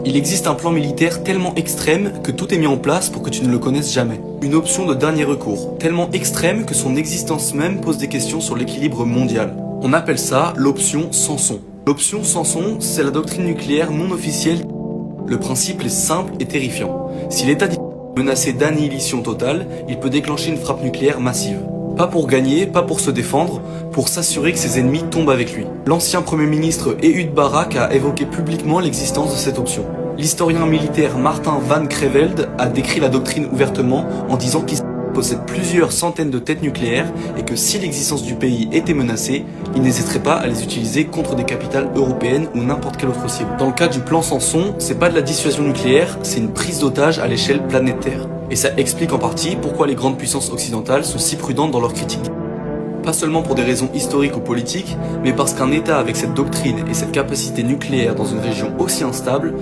Il existe un plan militaire tellement extrême que tout est mis en place pour que tu ne le connaisses jamais. Une option de dernier recours, tellement extrême que son existence même pose des questions sur l'équilibre mondial. On appelle ça l'option Samson. L'option Samson, c'est la doctrine nucléaire non officielle. Le principe est simple et terrifiant. Si l'État est menacé d'annihilation totale, il peut déclencher une frappe nucléaire massive. Pas pour gagner, pas pour se défendre, pour s'assurer que ses ennemis tombent avec lui. L'ancien Premier ministre Ehud Barak a évoqué publiquement l'existence de cette option. L'historien militaire Martin Van Creveld a décrit la doctrine ouvertement en disant qu'il possède plusieurs centaines de têtes nucléaires et que si l'existence du pays était menacée, il n'hésiterait pas à les utiliser contre des capitales européennes ou n'importe quelle autre cible. Dans le cas du plan Samson, c'est pas de la dissuasion nucléaire, c'est une prise d'otage à l'échelle planétaire. Et ça explique en partie pourquoi les grandes puissances occidentales sont si prudentes dans leur critique. Pas seulement pour des raisons historiques ou politiques, mais parce qu'un État avec cette doctrine et cette capacité nucléaire dans une région aussi instable,